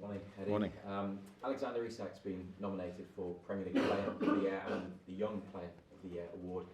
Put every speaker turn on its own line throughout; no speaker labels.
Morning, Eddie.
Morning.
Alexander Isak's been nominated for Premier League Player of the Year and the Young Player of the Year award.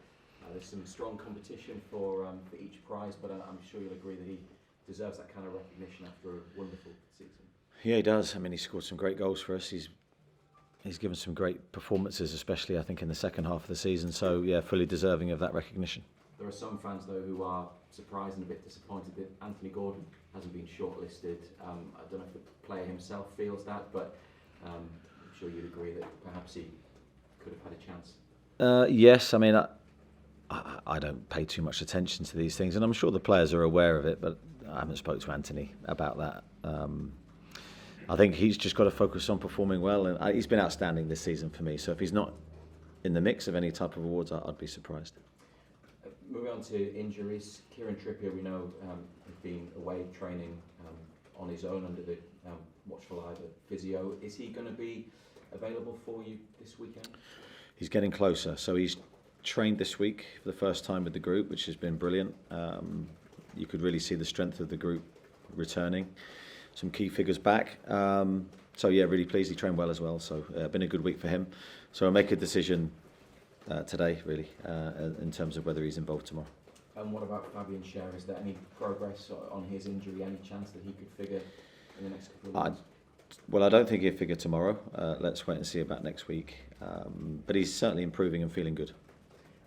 There's some strong competition for each prize, but I'm sure you'll agree that he deserves that kind of recognition after a wonderful season.
Yeah, he does. I mean, he scored some great goals for us. He's given some great performances, especially I think in the second half of the season. So yeah, fully deserving of that recognition.
There are some fans though who are surprised and a bit disappointed that Anthony Gordon hasn't been shortlisted. I don't know if the player himself feels that, but I'm sure you'd agree that perhaps he could have had a chance.
Yes, I mean, I don't pay too much attention to these things, and I'm sure the players are aware of it, but I haven't spoke to Anthony about that. I think he's just got to focus on performing well, and he's been outstanding this season for me. So if he's not in the mix of any type of awards, I'd be surprised.
Moving on to injuries, Kieran Trippier, we know, has been away training on his own under the watchful eye of the physio. Is he going to be available for you this weekend?
He's getting closer. So he's trained this week for the first time with the group, which has been brilliant. You could really see the strength of the group returning. Some key figures back. So yeah, really pleased. He trained well as well. So been a good week for him. So I'll make a decision today, really, in terms of whether he's involved tomorrow.
And what about Fabian Schär? Is there any progress on his injury? Any chance that he could figure in the next couple of weeks?
Well, I don't think he'll figure tomorrow. Let's wait and see about next week. But he's certainly improving and feeling good.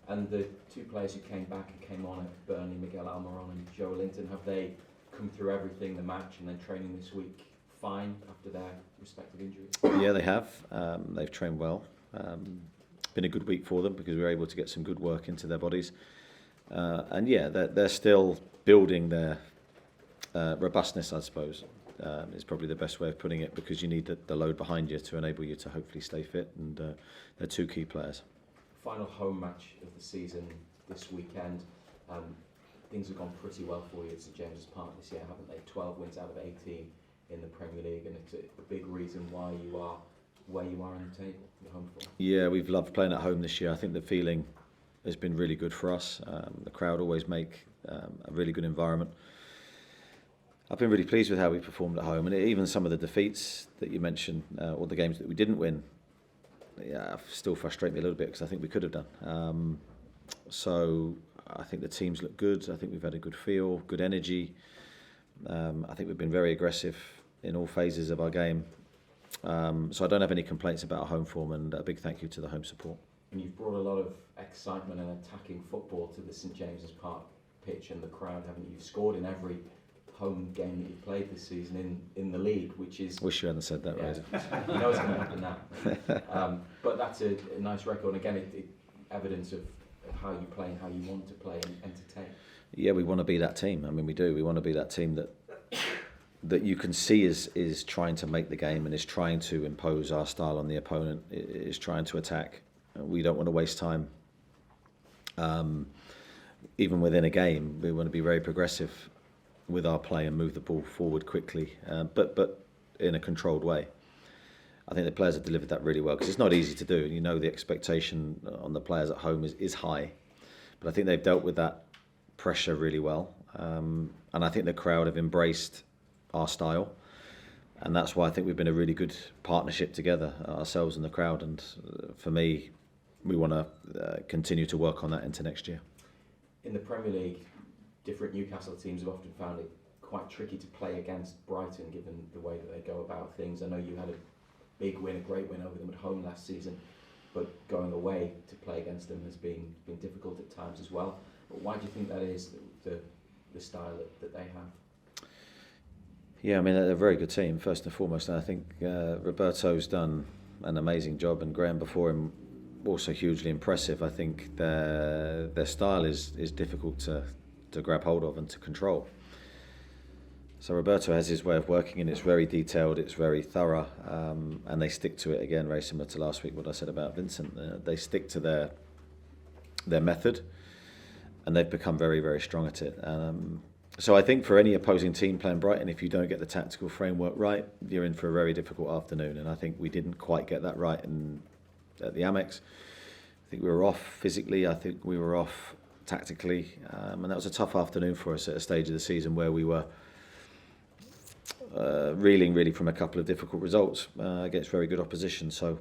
And the two players who came back and came on at Burnley, Miguel Almiron and Joe Linton, have they come through everything, the match and then training this week, fine after their respective injuries?
Yeah, they have. They've trained well. Been a good week for them because we were able to get some good work into their bodies. And yeah, they're still building their robustness, I suppose. Is probably the best way of putting it, because you need the load behind you to enable you to hopefully stay fit, and they're two key players.
Final home match of the season this weekend. Things have gone pretty well for you at St James's Park this year, haven't they? 12 wins out of 18 in the Premier League, and it's a big reason why you are where you are on the table, your home form.
Yeah, we've loved playing at home this year. I think the feeling has been really good for us. The crowd always make a really good environment. I've been really pleased with how we performed at home, and even some of the defeats that you mentioned, or the games that we didn't win, still frustrate me a little bit because I think we could have done. So I think the teams look good. I think we've had a good feel, good energy. I think we've been very aggressive in all phases of our game. So I don't have any complaints about our home form, and a big thank you to the home support.
And you've brought a lot of excitement and attacking football to the St James's Park pitch and the crowd, haven't you? You've scored in every home game that you've played this season in the league, which is...
Wish you hadn't said that, right?
You know it's going to happen now. But that's a nice record, and again, it evidence of how you play and how you want to play and entertain.
Yeah, we want to be that team. I mean, we do. We want to be that team that you can see is trying to make the game and is trying to impose our style on the opponent, is trying to attack. We don't want to waste time. Even within a game, we want to be very progressive with our play and move the ball forward quickly, but in a controlled way. I think the players have delivered that really well, because it's not easy to do. You know, the expectation on the players at home is high, but I think they've dealt with that pressure really well. And I think the crowd have embraced our style, and that's why I think we've been a really good partnership together, ourselves and the crowd. And for me, we want to continue to work on that into next year. In
the Premier League, different Newcastle teams have often found it quite tricky to play against Brighton, given the way that they go about things. I know you had a big win, a great win over them at home last season, but going away to play against them has been difficult at times as well. But why do you think that is, the style that they have?
Yeah, I mean, they're a very good team, first and foremost, and I think Roberto's done an amazing job, and Graham before him also hugely impressive. I think their style is difficult to grab hold of and to control. So Roberto has his way of working, and it's very detailed, it's very thorough, and they stick to it. Again, very similar to last week, what I said about Vincent. They stick to their method, and they've become very, very strong at it. So I think for any opposing team playing Brighton, if you don't get the tactical framework right, you're in for a very difficult afternoon. And I think we didn't quite get that right at the Amex. I think we were off physically. I think we were off tactically, and that was a tough afternoon for us at a stage of the season where we were reeling really from a couple of difficult results against very good opposition. So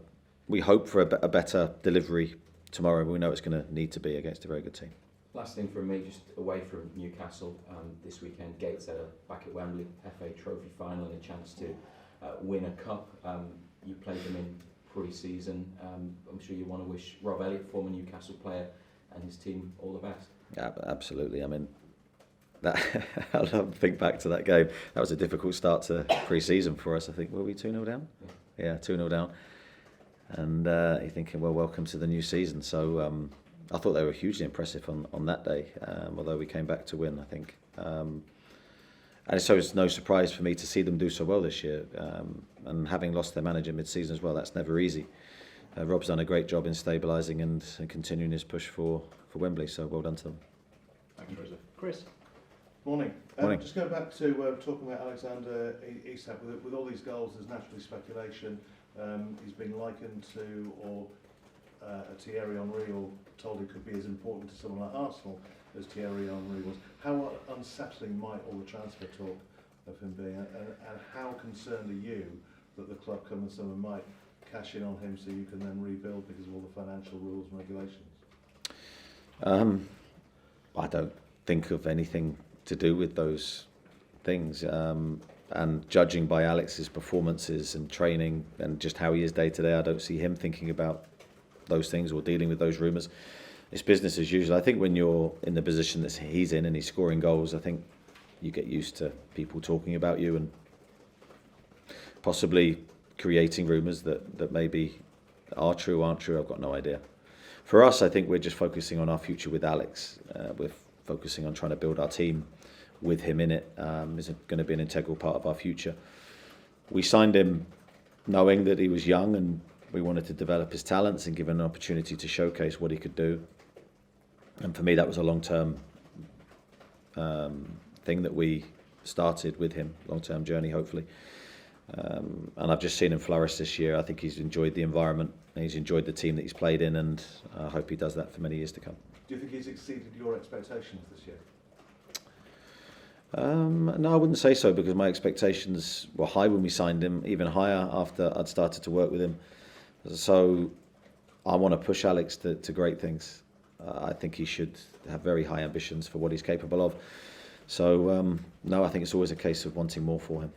we hope for a better delivery tomorrow. We know it's going to need to be against a very good team.
Last thing from me, just away from Newcastle this weekend, Gateshead back at Wembley, FA Trophy final and a chance to win a cup. You played them in pre-season. I'm sure you want to wish Rob Elliott, former Newcastle player, and his team all the best.
Yeah, absolutely. I mean, I love to think back to that game. That was a difficult start to pre-season for us. I think, were we 2-0 down? Yeah, 2-0 down. And you're thinking, well, welcome to the new season. So I thought they were hugely impressive on that day, although we came back to win, I think. And so it's no surprise for me to see them do so well this year. And having lost their manager mid-season as well, that's never easy. Rob's done a great job in stabilising and continuing his push for Wembley, so well done to them.
Thank you, Chris. Morning.
Morning.
Just going back to talking about Alexander Isak, with all these goals, there's naturally speculation. He's been likened to, or Thierry Henry, or told he could be as important to someone like Arsenal as Thierry Henry was. How unsettling might all the transfer talk of him be, and how concerned are you that the club come this summer might cash in on him so you can then rebuild because of all the financial rules and regulations?
I don't think of anything to do with those things. And judging by Alex's performances and training and just how he is day to day, I don't see him thinking about those things or dealing with those rumours. It's business as usual. I think when you're in the position that he's in and he's scoring goals, I think you get used to people talking about you and possibly creating rumours that maybe are true, aren't true. I've got no idea. For us, I think we're just focusing on our future with Alex. We're focusing on trying to build our team with him in it. Is going to be an integral part of our future. We signed him knowing that he was young and we wanted to develop his talents and give him an opportunity to showcase what he could do. And for me, that was a long-term thing that we started with him, long-term journey, hopefully. And I've just seen him flourish this year. I think he's enjoyed the environment, and he's enjoyed the team that he's played in, and I hope he does that for many years to come.
Do you think he's exceeded your expectations this year?
No, I wouldn't say so, because my expectations were high when we signed him, even higher after I'd started to work with him. So I want to push Alex to great things. I think he should have very high ambitions for what he's capable of. So, no, I think it's always a case of wanting more for him.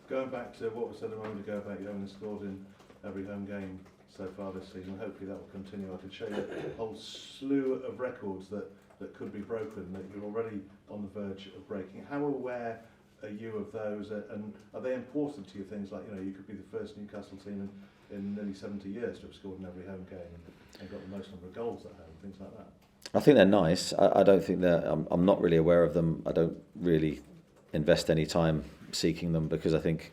Going back to what was said a moment ago about you having scored in every home game so far this season, hopefully that will continue. I could show you a whole slew of records that could be broken, that you're already on the verge of breaking. How aware are you of those, and are they important to you? Things like, you could be the first Newcastle team in nearly 70 years to have scored in every home game and got the most number of goals at home, things like that.
I think they're nice. I don't think I'm not really aware of them. I don't really invest any time seeking them, because I think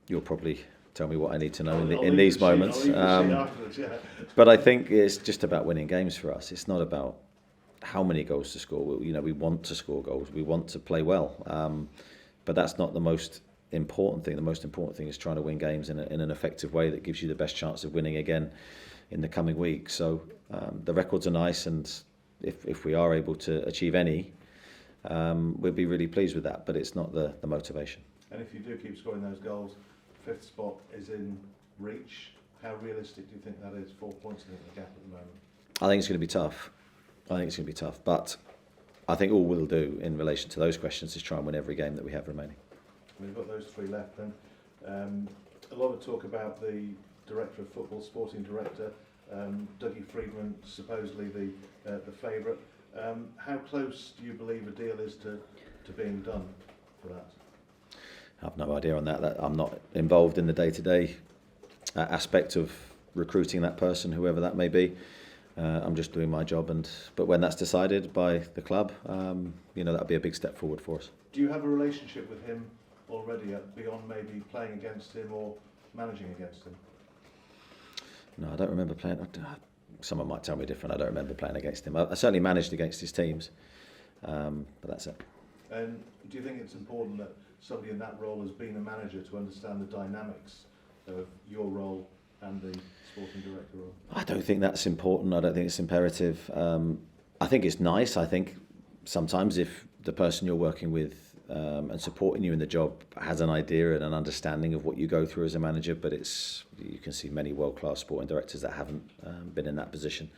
you'll probably tell me what I need to know in these moments. But I think it's just about winning games for us. It's not about how many goals to score. We want to score goals. We want to play well. But that's not the most important thing. The most important thing is trying to win games in an effective way that gives you the best chance of winning again in the coming weeks. So the records are nice, and if we are able to achieve any, we'll be really pleased with that. But it's not the motivation.
And if you do keep scoring those goals, fifth spot is in reach. How realistic do you think that is? 4 points in the gap at the moment.
I think it's going to be tough. But I think all we'll do in relation to those questions is try and win every game that we have remaining.
We've got those three left then. A lot of talk about the director of football, sporting director, Dougie Freedman, supposedly the favourite. How close do you believe a deal is to being done for that?
I have no idea on that. I'm not involved in the day-to-day aspect of recruiting that person, whoever that may be. I'm just doing my job, but when that's decided by the club, that'll be a big step forward for us.
Do you have a relationship with him already, beyond maybe playing against him or managing against him?
No, I don't remember playing. Someone might tell me different. I don't remember playing against him. I certainly managed against his teams, but that's it.
And do you think it's important that somebody in that role has been a manager to understand the dynamics of your role and the sporting director role?
I don't think that's important. I don't think it's imperative. I think it's nice. I think sometimes if the person you're working with and supporting you in the job has an idea and an understanding of what you go through as a manager, but you can see many world-class sporting directors that haven't been in that position.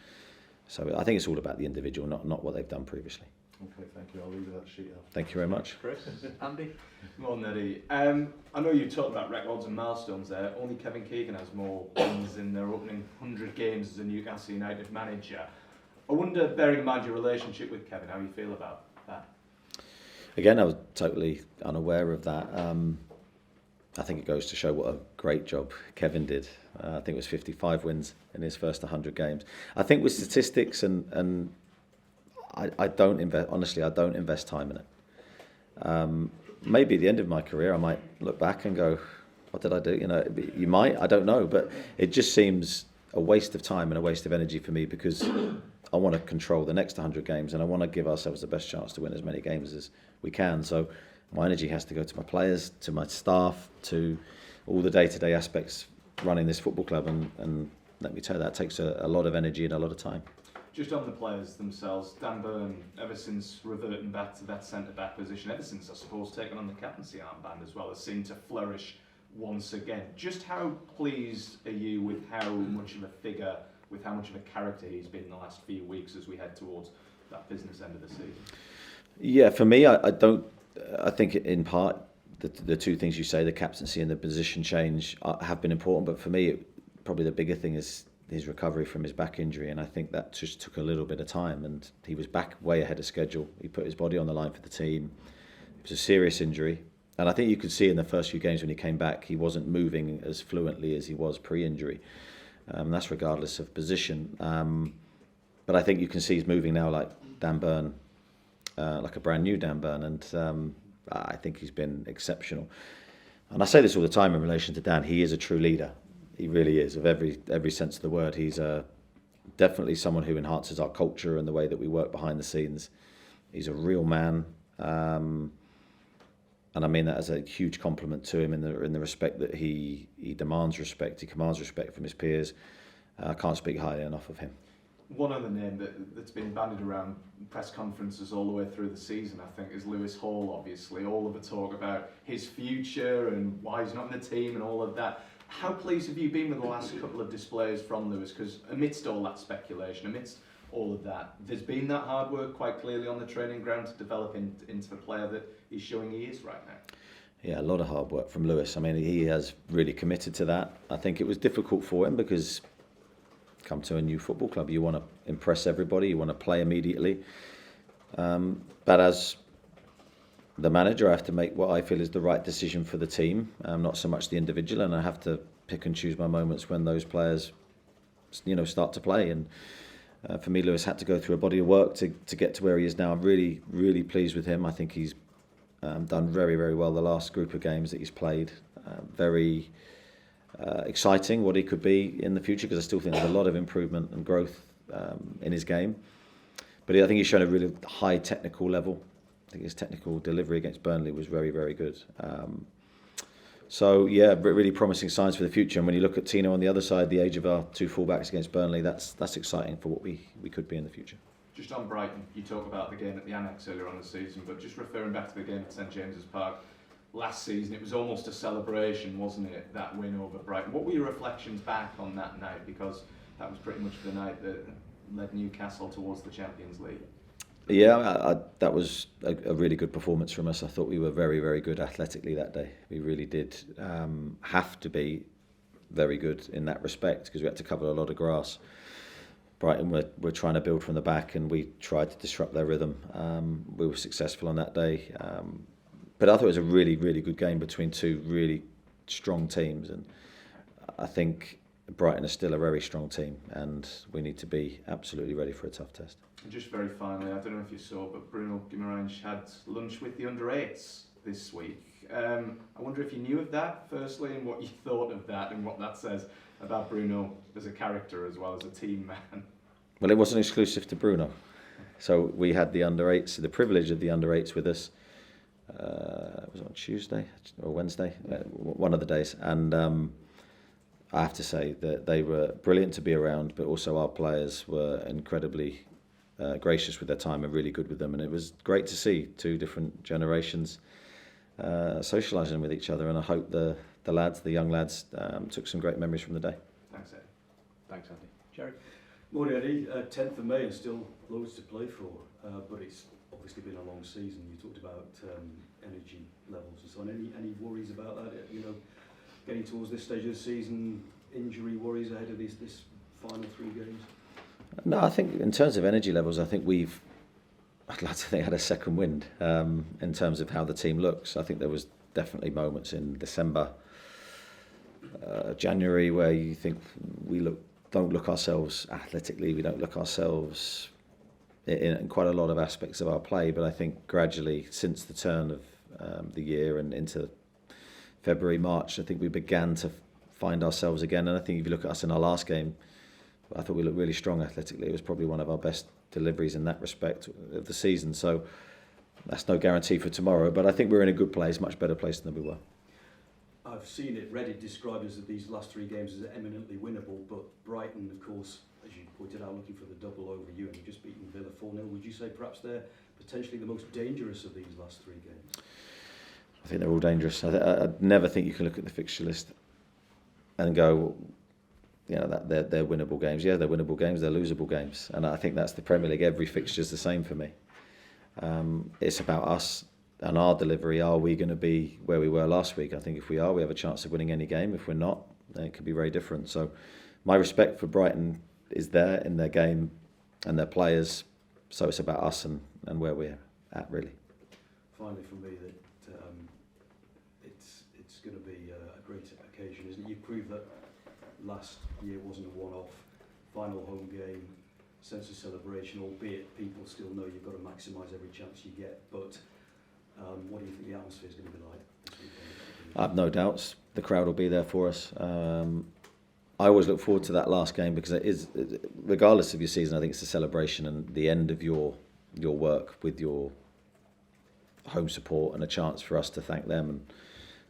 So I think it's all about the individual, not what they've done previously.
Okay, thank you. I'll leave that sheet up.
Thank you very much.
Chris, Andy? Well, Neddy, I know you talked about records and milestones there. Only Kevin Keegan has more wins in their opening 100 games as a Newcastle United manager. I wonder, bearing in mind your relationship with Kevin, how you feel about that?
Again, I was totally unaware of that. I think it goes to show what a great job Kevin did. I think it was 55 wins in his first 100 games. I think with statistics and I don't invest, honestly, I don't invest time in it. Maybe at the end of my career, I might look back and go, what did I do? You know, you might, I don't know, but it just seems a waste of time and a waste of energy for me, because I want to control the next 100 games and I want to give ourselves the best chance to win as many games as we can. So my energy has to go to my players, to my staff, to all the day-to-day aspects running this football club, and let me tell you, that takes a lot of energy and a lot of time.
Just on the players themselves, Dan Burn, ever since reverting back to that centre-back position, ever since, I suppose, taking on the captaincy armband as well, has seemed to flourish once again. Just how pleased are you with how much of a figure, with how much of a character he's been in the last few weeks as we head towards that business end of the season? Yeah,
for me, I think in part the two things you say, the captaincy and the position change, have been important, but for me, probably the bigger thing is his recovery from his back injury, and I think that just took a little bit of time, and he was back way ahead of schedule. He put his body on the line for the team. It was a serious injury, and I think you could see in the first few games when he came back, he wasn't moving as fluently as he was pre-injury. That's regardless of position. But I think you can see he's moving now like Dan Burn, like a brand new Dan Burn, and I think he's been exceptional. And I say this all the time in relation to Dan, he is a true leader. He really is, of every sense of the word. He's definitely someone who enhances our culture and the way that we work behind the scenes. He's a real man, and I mean that as a huge compliment to him in the respect that he demands respect, he commands respect from his peers. I can't speak highly enough of him.
One other name that's been bandied around press conferences all the way through the season, I think, is Lewis Hall, obviously. All of the talk about his future and why he's not in the team and all of that. How pleased have you been with the last couple of displays from Lewis? Because amidst all that speculation, amidst all of that, there's been that hard work quite clearly on the training ground to develop into the player that he's showing he is right now.
Yeah, a lot of hard work from Lewis. I mean, he has really committed to that. I think it was difficult for him because come to a new football club, you want to impress everybody, you want to play immediately. But as the manager, I have to make what I feel is the right decision for the team, not so much the individual, and I have to pick and choose my moments when those players, start to play. And for me, Lewis had to go through a body of work to get to where he is now. I'm really, really pleased with him. I think he's done very, very well the last group of games that he's played. Very exciting what he could be in the future, because I still think there's a lot of improvement and growth in his game. But I think he's shown a really high technical level. I think his technical delivery against Burnley was very, very good. So yeah, really promising signs for the future. And when you look at Tino on the other side, the age of our two fullbacks against Burnley, that's exciting for what we could be in the future.
Just on Brighton, you talk about the game at the Annex earlier on the season, but just referring back to the game at St James's Park last season, it was almost a celebration, wasn't it, that win over Brighton? What were your reflections back on that night? Because that was pretty much the night that led Newcastle towards the Champions League.
Yeah, that was a really good performance from us. I thought we were very, very good athletically that day. We really did have to be very good in that respect, because we had to cover a lot of grass. Brighton were trying to build from the back, and we tried to disrupt their rhythm. We were successful on that day. But I thought it was a really, really good game between two really strong teams. And I think Brighton is still a very strong team, and we need to be absolutely ready for a tough test.
And just very finally, I don't know if you saw, but Bruno Guimaraes had lunch with the under-8s this week. I wonder if you knew of that, firstly, and what you thought of that, and what that says about Bruno as a character as well as a team man.
Well, it wasn't exclusive to Bruno. So we had the under-8s, the privilege of the under-8s with us. It was on Tuesday or Wednesday, one of the days. And I have to say that they were brilliant to be around, but also our players were incredibly gracious with their time and really good with them. And it was great to see two different generations socialising with each other, and I hope the young lads, took some great memories from the day.
Thanks, Eddie. Thanks, Andy.
Jerry. Morning, Eddie. 10th of May and still loads to play for, but it's obviously been a long season. You talked about energy levels and so on. Any worries about that? You know, getting towards this stage of the season, injury worries ahead of this final 3 games?
No, I think in terms of energy levels, I think I'd like to think had a second wind in terms of how the team looks. I think there was definitely moments in December, January, where you think don't look ourselves athletically, we don't look ourselves in quite a lot of aspects of our play. But I think gradually, since the turn of the year and into February, March, I think we began to find ourselves again. And I think if you look at us in our last game, I thought we looked really strong athletically. It was probably one of our best deliveries in that respect of the season. So that's no guarantee for tomorrow, but I think we're in a good place, much better place than we were.
I've seen it Reddit described as these last 3 games as eminently winnable, but Brighton, of course, as you pointed out, looking for the double over you, and you've just beaten Villa 4-0. Would you say perhaps they're potentially the most dangerous of these last 3 games?
I think they're all dangerous. I never think you can look at the fixture list and go, you know, that they're winnable games. Yeah, they're winnable games, they're losable games. And I think that's the Premier League. Every fixture's the same for me. It's about us and our delivery. Are we going to be where we were last week? I think if we are, we have a chance of winning any game. If we're not, then it could be very different. So my respect for Brighton is there in their game and their players. So it's about us and where we're at, really.
Finally, for me, that it's going to be a great occasion, isn't it? You proved that last year wasn't a one-off. Final home game, sense of celebration, albeit people still know you've got to maximise every chance you get. But what do you think the atmosphere is going to be like this weekend?
I have no doubts. The crowd will be there for us. I always look forward to that last game because it is, regardless of your season, I think it's a celebration and the end of your work with your home support and a chance for us to thank them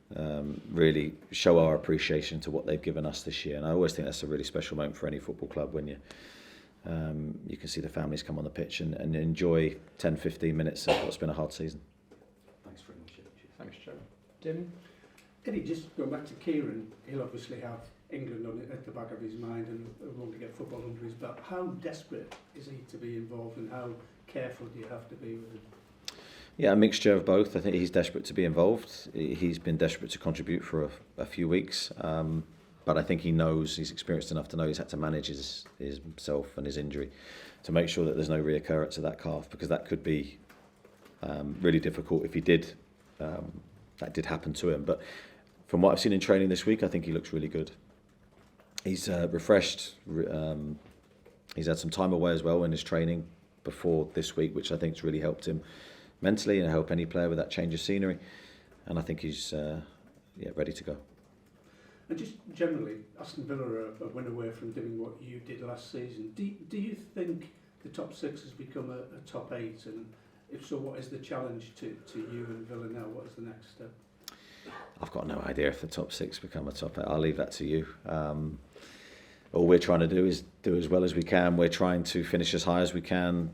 and really show our appreciation to what they've given us this year. And I always think that's a really special moment for any football club when you can see the families come on the pitch and enjoy 10-15 minutes of what's been a hard season.
Thanks very much.
Thanks, Jerry.
Tim? Eddie, just going back to Kieran, he'll obviously have England on it at the back of his mind and want to get football under his belt. How desperate is he to be involved and how careful do you have to be with him?
Yeah, a mixture of both. I think he's desperate to be involved. He's been desperate to contribute for a few weeks. But I think he knows, he's experienced enough to know he's had to manage himself and his injury to make sure that there's no reoccurrence of that calf, because that could be really difficult if that did happen to him. But from what I've seen in training this week, I think he looks really good. He's refreshed. He's had some time away as well in his training before this week, which I think has really helped him mentally and help any player with that change of scenery. And I think he's ready to go.
And just generally, Aston Villa are a win away from doing what you did last season. Do you think the top 6 has become a top 8? And if so, what is the challenge to you and Villa now? What is the next step?
I've got no idea if the top 6 become a top 8. I'll leave that to you. All we're trying to do is do as well as we can. We're trying to finish as high as we can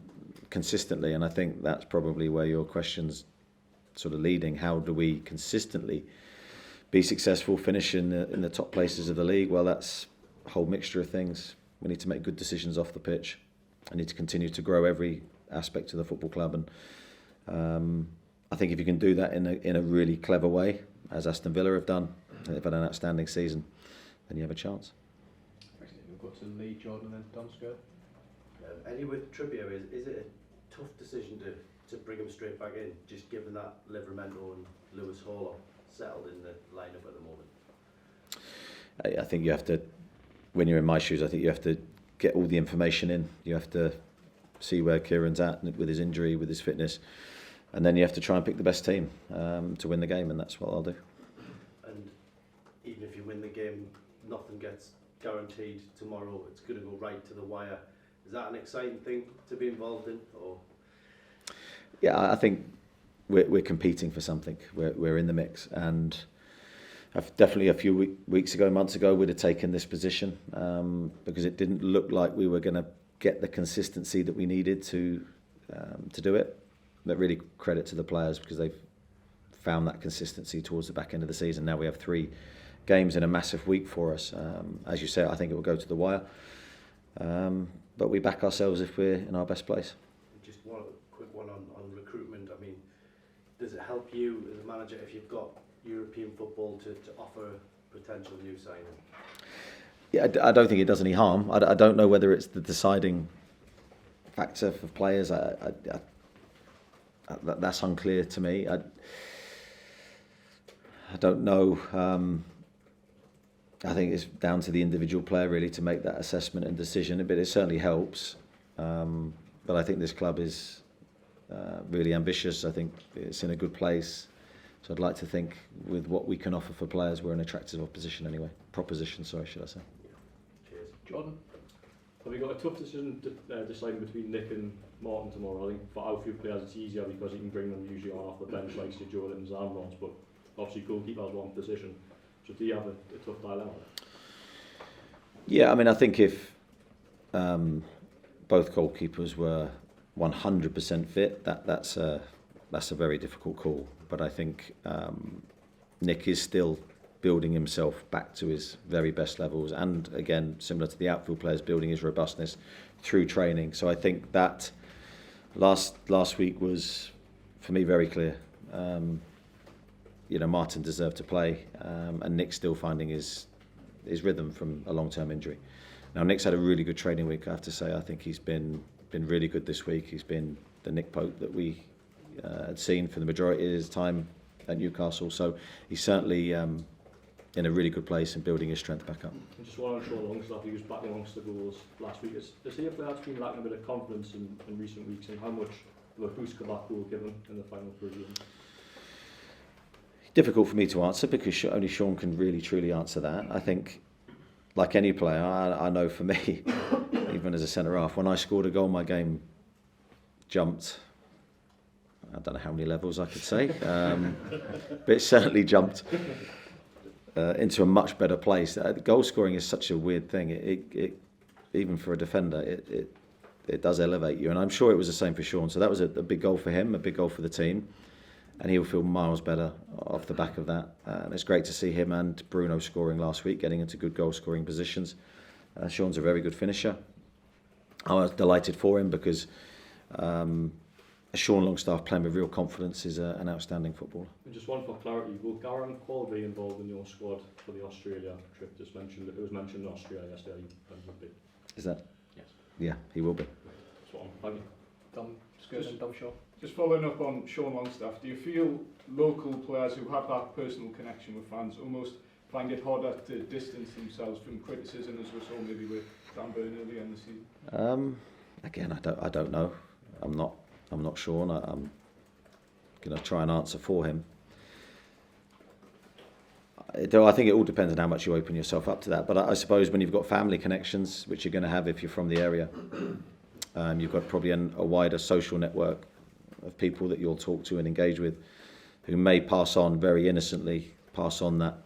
consistently, and I think that's probably where your question's sort of leading. How do we consistently be successful, finish in the top places of the league? Well, that's a whole mixture of things. We need to make good decisions off the pitch. I need to continue to grow every aspect of the football club, and I think if you can do that in a really clever way, as Aston Villa have done, and they've had an outstanding season, then you have a chance.
We'll go to Lee, Jordan, and then Donsko.
Eddie, with Trippier, is it a tough decision to bring him straight back in, just given that Livramento and Lewis Hall are settled in the lineup at the moment?
I think you have to, when you're in my shoes, I think you have to get all the information in. You have to see where Kieran's at with his injury, with his fitness, and then you have to try and pick the best team to win the game, and that's what I'll do.
And even if you win the game, nothing gets guaranteed tomorrow. It's going to go right to the wire. Is that an exciting thing to be involved in? Or?
Yeah, I think we're competing for something. We're in the mix, and definitely a few weeks ago, months ago, we'd have taken this position because it didn't look like we were going to get the consistency that we needed to do it. But really credit to the players because they've found that consistency towards the back end of the season. Now we have 3 games in a massive week for us. As you say, I think it will go to the wire. But we back ourselves if we're in our best place.
Just one quick one on recruitment. I mean, does it help you as a manager if you've got European football to offer a potential new signing?
Yeah, I don't think it does any harm. I don't know whether it's the deciding factor for players. That's unclear to me. I don't know. I think it's down to the individual player really to make that assessment and decision, but it certainly helps. But I think this club is really ambitious. I think it's in a good place. So I'd like to think with what we can offer for players, we're an attractive proposition, should I say.
Cheers.
Jordan, have you got a tough decision deciding between Nick and Martin tomorrow? I think for outfield players it's easier because you can bring them usually on off the bench like Joe and Zamrons, but obviously goalkeeper's one position. So do you have a tough dilemma?
Yeah, I mean, I think if both goalkeepers were 100% fit, that's a very difficult call. But I think Nick is still building himself back to his very best levels, and again, similar to the outfield players, building his robustness through training. So I think that last week was, for me, very clear. Martin deserved to play, and Nick's still finding his rhythm from a long-term injury. Now, Nick's had a really good training week, I have to say. I think he's been really good this week. He's been the Nick Pope that we had seen for the majority of his time at Newcastle. So he's certainly in a really good place and building his strength back up.
I just want to show Longstaff, he was back amongst the goals last week. Is he a player that's been lacking a bit of confidence in recent weeks, and how much of a boost could that goal give him in the final for a game?
Difficult for me to answer because only Sean can really truly answer that. I think, like any player, I know for me, even as a centre-half, when I scored a goal, my game jumped. I don't know how many levels I could say, but it certainly jumped into a much better place. Goal scoring is such a weird thing. It even for a defender, it does elevate you, and I'm sure it was the same for Sean. So that was a big goal for him, a big goal for the team. And he'll feel miles better off the back of that. And it's great to see him and Bruno scoring last week, getting into good goal-scoring positions. Sean's a very good finisher. I was delighted for him because Sean Longstaff playing with real confidence is an outstanding footballer.
And just one for clarity, will Garen Paul be involved in your squad for the Australia trip? It was mentioned in Australia yesterday.
Is that?
Yes.
Yeah, he will be.
That's what I'm thinking.
Dom Skirden and Dom Shaw.
Just following up on Sean Longstaff, do you feel local players who have that personal connection with fans almost find it harder to distance themselves from criticism, as we saw maybe with Dan Burn earlier in the season?
Again, I don't know. I'm not Sean. I'm going to try and answer for him. I think it all depends on how much you open yourself up to that. But I suppose when you've got family connections, which you're going to have if you're from the area, you've got probably a wider social network of people that you'll talk to and engage with, who may very innocently pass on that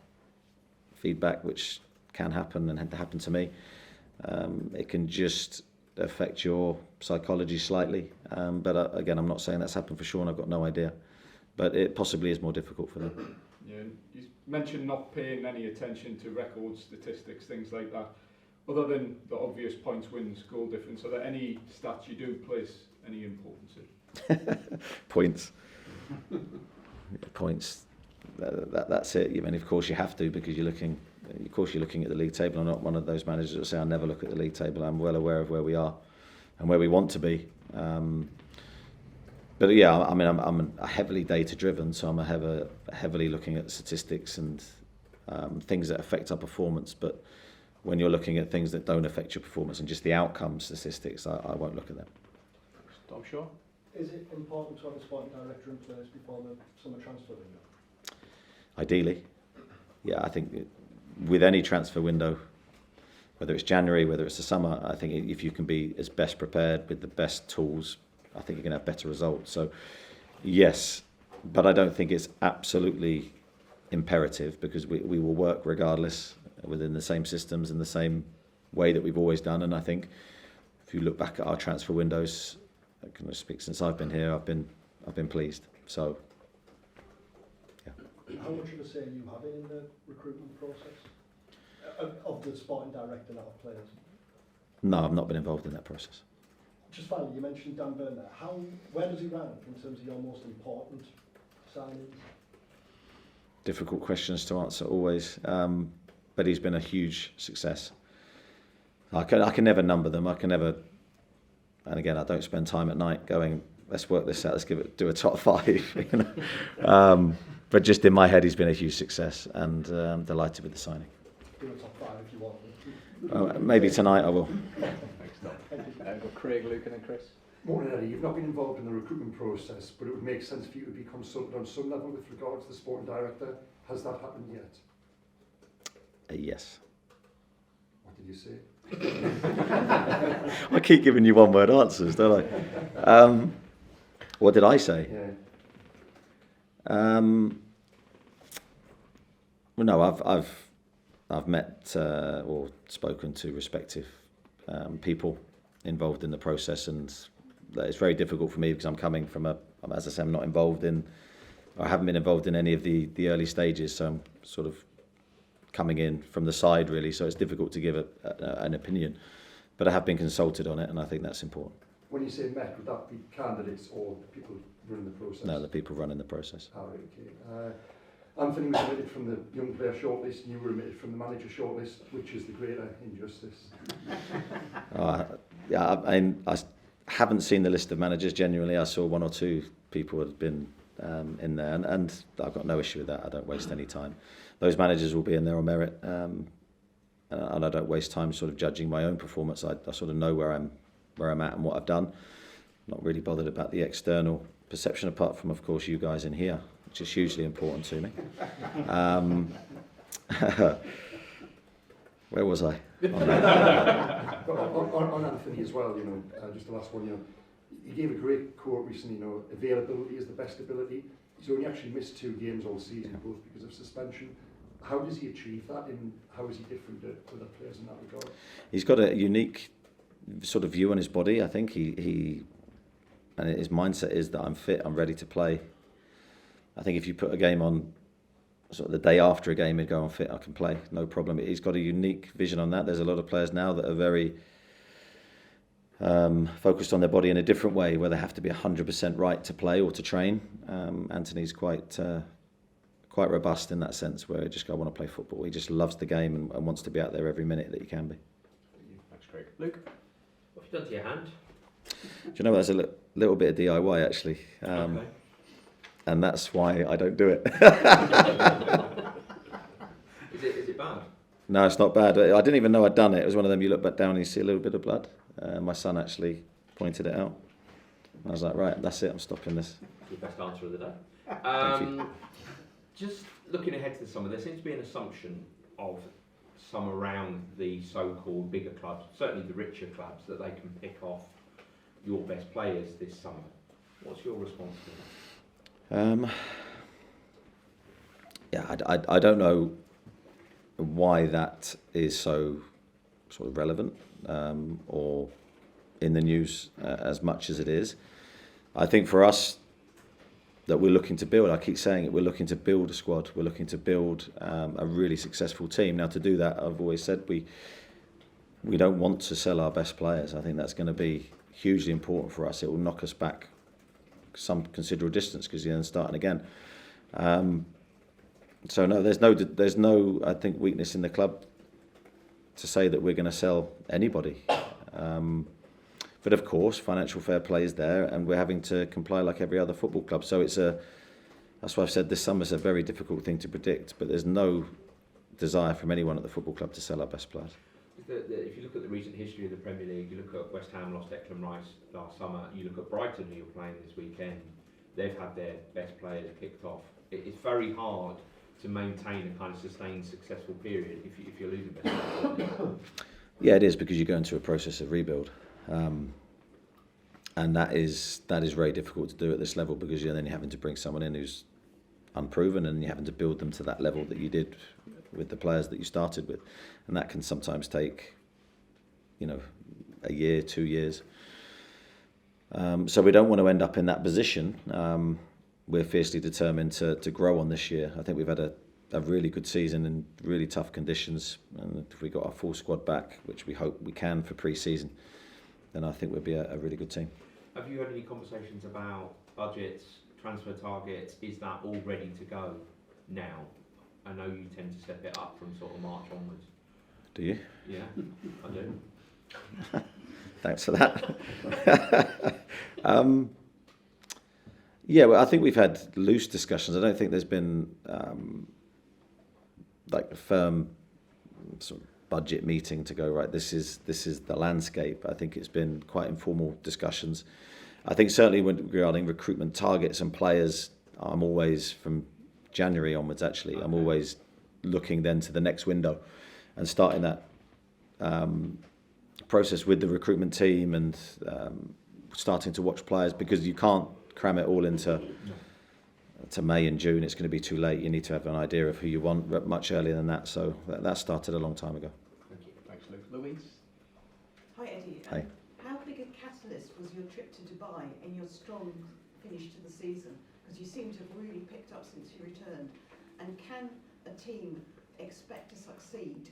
feedback, which can happen and had to happen to me. It can just affect your psychology slightly. But again, I'm not saying that's happened for Sean. I've got no idea. But it possibly is more difficult for them.
Yeah, you mentioned not paying any attention to records, statistics, things like that. Other than the obvious points, wins, goal difference, are there any stats you do place any importance in?
Points. Points. That's it. I mean, of course you have to, because you're looking at the league table. I'm not one of those managers that say I never look at the league table. I'm well aware of where we are and where we want to be. But yeah, I mean, I'm heavily data driven, so I'm heavily looking at statistics and things that affect our performance. But when you're looking at things that don't affect your performance and just the outcome statistics, I won't look at them.
Dom Shaw.
Is it important to have a sporting director in place before the summer transfer window?
Ideally, yeah. I think with any transfer window, whether it's January, whether it's the summer, I think if you can be as best prepared with the best tools, I think you're going to have better results. So, yes, but I don't think it's absolutely imperative, because we will work regardless within the same systems and the same way that we've always done. And I think if you look back at our transfer windows, I can speak since I've been here, I've been pleased. So
How much of a say are you having in the recruitment process of the sporting director now of players?
No, I've not been involved in that process.
Just finally, you mentioned Dan Burn there. Where does he rank in terms of your most important signings?
Difficult questions to answer always, but he's been a huge success. I can never number them. I can never, and again, I don't spend time at night going, let's work this out, let's do a top 5. You know? But just in my head, he's been a huge success, and I'm delighted with the signing.
Do a top 5 if you want.
Maybe tonight I will.
Thanks, Tom. I've got Craig, Luke and then Chris.
Morning, Eddie. You've not been involved in the recruitment process, but it would make sense for you to be consulted on some level with regard to the sporting director. Has that happened yet?
Yes.
What did you say?
I keep giving you one-word answers, don't I? What did I say?
Yeah.
Well, no, I've met or spoken to respective people involved in the process, and it's very difficult for me because I'm coming from as I say, I'm not involved in, or I haven't been involved in any of the early stages, so I'm sort of coming in from the side really, so it's difficult to give an opinion, but I have been consulted on it, and I think that's important.
When you say met, would that be candidates or people running the process?
No, the people running the process.
Oh, okay. Anthony was omitted from the young player shortlist, and you were omitted from the manager shortlist. Which is the greater injustice?
Yeah, I haven't seen the list of managers. Genuinely, I saw 1 or 2 people had been in there, and I've got no issue with that. I don't waste any time. Those managers will be in there on merit, and I don't waste time sort of judging my own performance. I sort of know where I'm at and what I've done. I'm not really bothered about the external perception, apart from, of course, you guys in here, which is hugely important to me. Where was I?
on Anthony as well, you know, just the last one, you know, he gave a great quote recently, you know, availability is the best ability. He's only actually missed 2 games all season, both because of suspension. How does he achieve that, and how is he different to other players in that regard?
He's got a unique sort of view on his body. I think he and his mindset is that I'm fit, I'm ready to play. I think if you put a game on sort of the day after a game, he'd go, I'm fit, I can play, no problem. He's got a unique vision on that. There's a lot of players now that are very focused on their body in a different way, where they have to be 100% right to play or to train. Anthony's quite robust in that sense, where he just go, I want to play football. He just loves the game and wants to be out there every minute that he can be.
Thanks, Craig. Luke?
What have you done to your hand?
Do you know, there's a little bit of DIY actually.
Okay.
And that's why I don't do it.
Is it bad?
No, it's not bad. I didn't even know I'd done it. It was one of them, you look back down and you see a little bit of blood. My son actually pointed it out. I was like, right, that's it, I'm stopping this.
Your best answer of the day.
Thank you.
Just looking ahead to the summer, there seems to be an assumption of some around the so-called bigger clubs, certainly the richer clubs, that they can pick off your best players this summer. What's your response to that?
Yeah, I don't know why that is so sort of relevant or in the news as much as it is. I think for us that we're looking to build, I keep saying it, we're looking to build a squad, we're looking to build a really successful team. Now, to do that, I've always said we don't want to sell our best players. I think that's going to be hugely important for us. It will knock us back some considerable distance because you're then starting again. So no, there's no I think weakness in the club to say that we're going to sell anybody. But of course, financial fair play is there, and we're having to comply like every other football club. So that's why I've said this summer's a very difficult thing to predict. But there's no desire from anyone at the football club to sell our best players.
If you look at the recent history of the Premier League, you look at West Ham lost Declan Rice last summer, you look at Brighton, who you're playing this weekend, they've had their best players kicked off. It's very hard to maintain a kind of sustained successful period if you're losing best players.
Yeah, it is, because you go into a process of rebuild. And that is very difficult to do at this level, because then you're having to bring someone in who's unproven, and you're having to build them to that level that you did with the players that you started with, and that can sometimes take, a year, 2 years. So we don't want to end up in that position. we're fiercely determined to grow on this year. I think we've had a really good season in really tough conditions, and if we got our full squad back, which we hope we can for pre-season, then I think we'll be a really good team.
Have you had any conversations about budgets, transfer targets? Is that all ready to go now? I know you tend to step it up from sort of March onwards.
Do you?
Yeah, I do.
Thanks for that. Yeah, well, I think we've had loose discussions. I don't think there's been like a firm sort of budget meeting to go, right, this is the landscape. I think it's been quite informal discussions. I think certainly regarding recruitment targets and players, I'm always, from January onwards actually, I'm always looking then to the next window and starting that process with the recruitment team and starting to watch players, because you can't cram it all into May and June. It's going to be too late. You need to have an idea of who you want much earlier than that. So that started a long time ago.
Thank you.
Thanks, Luke. Louise?
Hi Eddie.
Hi.
How big a catalyst was your trip to Dubai in your strong finish to the season? Because you seem to have really picked up since you returned. And can a team expect to succeed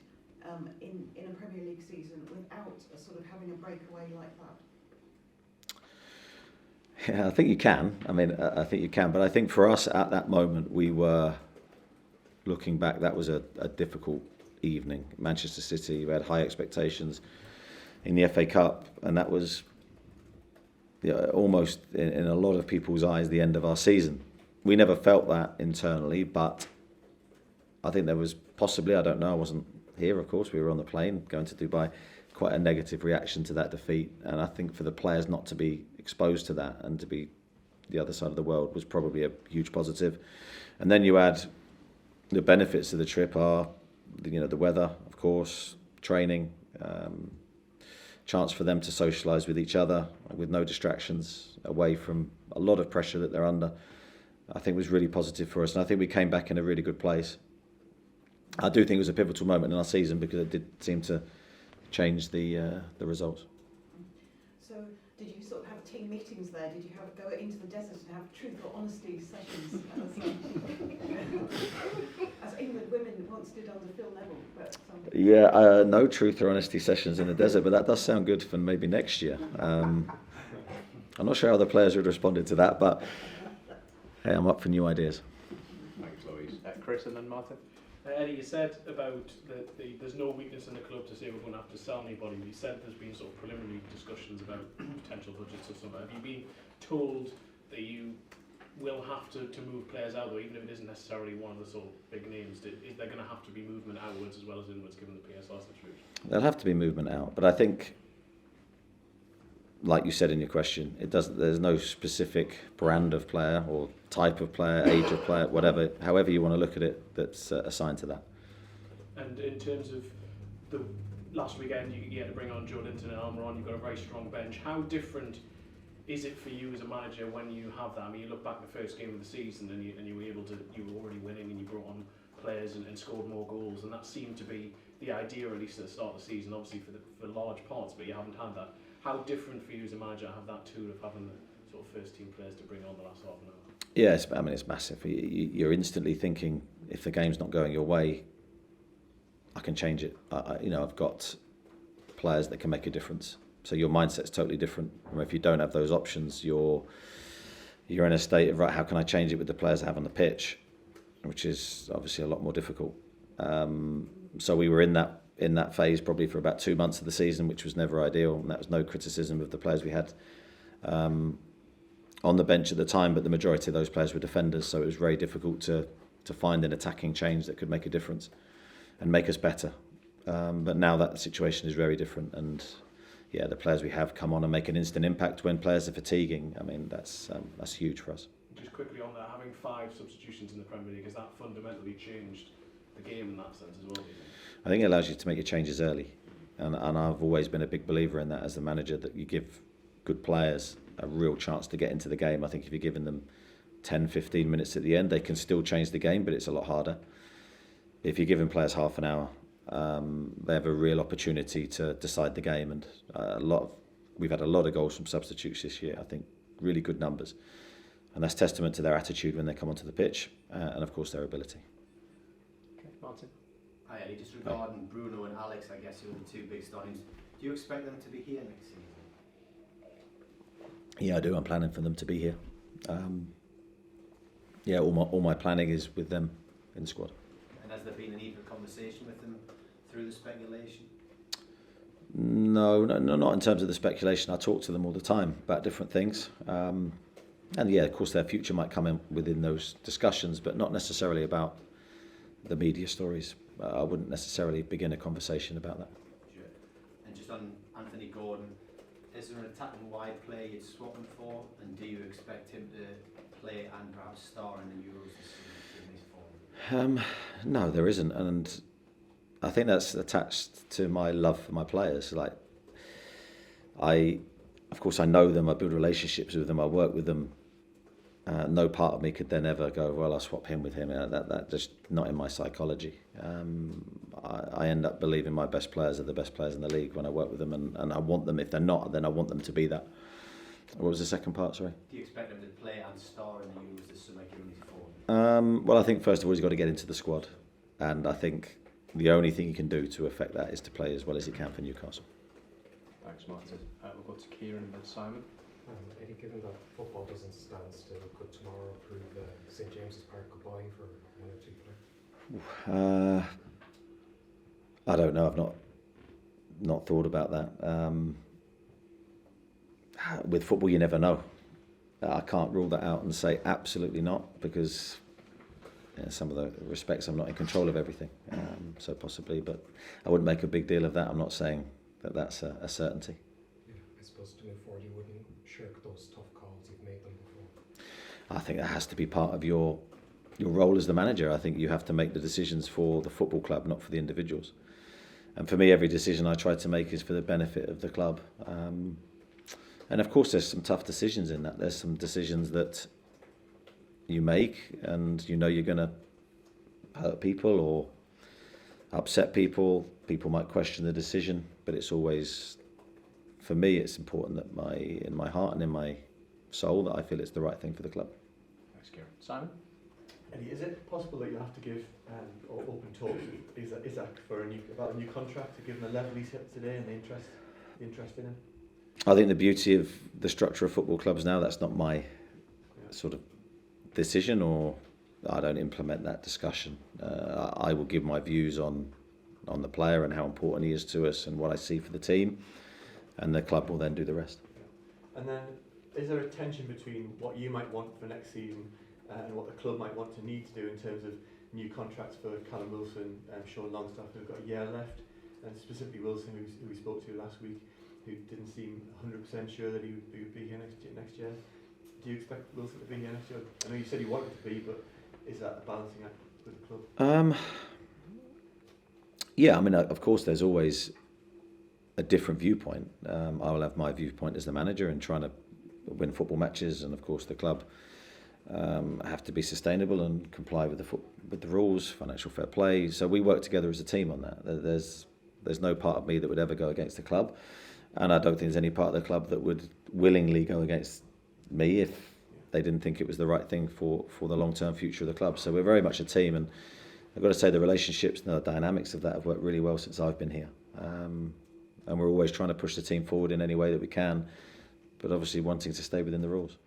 in a Premier League season without sort of having a breakaway like that?
Yeah, I think you can. I mean, I think you can. But I think for us at that moment, we were looking back. That was a difficult evening. Manchester City, we had high expectations in the FA Cup, and that was almost in a lot of people's eyes the end of our season. We never felt that internally, but I think there was possibly, I don't know, I wasn't here, of course, we were on the plane going to Dubai, quite a negative reaction to that defeat. And I think for the players not to be exposed to that and to be the other side of the world was probably a huge positive. And then you add the benefits of the trip are, the weather, of course, training, chance for them to socialise with each other with no distractions, away from a lot of pressure that they're under. I think was really positive for us, and I think we came back in a really good place. I do think it was a pivotal moment in our season because it did seem to change the results. So
did you sort of have team meetings there? Did you go into the desert and have truth or honesty sessions as England women once did under Phil Neville? But,
yeah, no truth or honesty sessions in the desert, but that does sound good for maybe next year. I'm not sure how the players would have responded to that, but hey, I'm up for new ideas.
Thanks, Louise. Chris and then Martin.
Eddie, you said about there's no weakness in the club to say we're going to have to sell anybody. You said there's been sort of preliminary discussions about potential budgets or something. Have you been told that you will have to move players out, though, even if it isn't necessarily one of the sort of big names? Is there going to have to be movement outwards as well as inwards, given the PSR situation?
There'll have to be movement out, but I think, like you said in your question, there's no specific brand of player or type of player, age of player, whatever, however you want to look at it, that's assigned to that.
And in terms of the last weekend, you had to bring on Joe Linton and Almiron. You've got a very strong bench. How different is it for you as a manager when you have that? I mean, you look back at the first game of the season and you were already winning and you brought on players and scored more goals, and that seemed to be the idea, at least at the start of the season, obviously for large parts, but you haven't had that. How different for you as a manager to have that tool of having the sort of first team players to bring on the last half an hour?
Yeah, it's massive. You're instantly thinking, if the game's not going your way, I can change it. I've got players that can make a difference. So your mindset's totally different. If you don't have those options, you're in a state of, right, how can I change it with the players I have on the pitch, which is obviously a lot more difficult. So we were in that phase probably for about 2 months of the season, which was never ideal, and that was no criticism of the players we had on the bench at the time, but the majority of those players were defenders, so it was very difficult to find an attacking change that could make a difference and make us better. But now that situation is very different, and yeah, the players we have come on and make an instant impact when players are fatiguing. I mean, that's huge for us.
Just quickly on that, having 5 substitutions in the Premier League, has that fundamentally changed the game in that sense as well, do you think?
I think it allows you to make your changes early, and I've always been a big believer in that as the manager, that you give good players a real chance to get into the game. I think if you're giving them 10-15 minutes at the end, they can still change the game, but it's a lot harder. If you're giving players half an hour, they have a real opportunity to decide the game, and we've had a lot of goals from substitutes this year. I think really good numbers. And that's testament to their attitude when they come onto the pitch, and of course their ability.
Okay, Martin.
Hi Eddie, just regarding Bruno and Alex, I guess, who are the two big startings, do you expect them to be here next season?
Yeah, I do. I'm planning for them to be here. Yeah, all my planning is with them in the squad.
And has there been any conversation with them through the speculation?
No, not in terms of the speculation. I talk to them all the time about different things. And yeah, of course, their future might come in within those discussions, but not necessarily about the media stories. I wouldn't necessarily begin a conversation about that.
Sure. And just on Anthony Gordon, is there an attacking wide play you'd swap him for? And do you expect him to play and perhaps star in the Euros this season?
No, there isn't. And I think that's attached to my love for my players. Like, of course, I know them, I build relationships with them, I work with them. No part of me could then ever go, well, I'll swap him with him. That just not in my psychology. I end up believing my best players are the best players in the league when I work with them, and I want them. If they're not, then I want them to be that. What was the second part? Sorry.
Do you expect them to play and star in the Euros this summer? Forward?
Well, I think first of all he's got to get into the squad, and I think the only thing he can do to affect that is to play as well as he can for Newcastle.
Thanks, Martin. We'll go to Kieran and then Simon.
Eddie, given that football doesn't stand still, could tomorrow prove St James's Park goodbye for one or two players?
I don't know. I've not thought about that. With football, you never know. I can't rule that out and say absolutely not, because some of the respects I'm not in control of everything. So possibly, but I wouldn't make a big deal of that. I'm not saying that that's a certainty.
Yeah, I suppose to move forward, you wouldn't shirk those tough calls. You've made them before.
I think that has to be part of your role as the manager. I think you have to make the decisions for the football club, not for the individuals. And for me, every decision I try to make is for the benefit of the club. And of course, there's some tough decisions in that. There's some decisions that you make and you know you're going to hurt people or upset people. People might question the decision, but it's always, for me, it's important that in my heart and in my soul that I feel it's the right thing for the club.
Thanks, Kieran. Simon?
Eddie, is it possible that you have to give open talks with Isaac about a new contract, to give him the level he's hit today and the interest in him?
I think the beauty of the structure of football clubs now, that's not my sort of decision, or I don't implement that discussion. I will give my views on the player and how important he is to us and what I see for the team, and the club will then do the rest.
And then, is there a tension between what you might want for next season and what the club might want to need to do in terms of new contracts for Callum Wilson and Sean Longstaff, who've got a year left, and specifically Wilson, who we spoke to last week, who didn't seem 100% sure that he would be here next year. Do you expect Wilson to be here next year? I know you said you wanted to be, but is that a balancing act with the club?
Yeah, I mean, of course, there's always a different viewpoint. I will have my viewpoint as the manager and trying to win football matches, and of course, the club have to be sustainable and comply with the rules, financial fair play. So we work together as a team on that. There's no part of me that would ever go against the club. And I don't think there's any part of the club that would willingly go against me if they didn't think it was the right thing for the long-term future of the club. So we're very much a team, and I've got to say the relationships and the dynamics of that have worked really well since I've been here. And we're always trying to push the team forward in any way that we can, but obviously wanting to stay within the rules.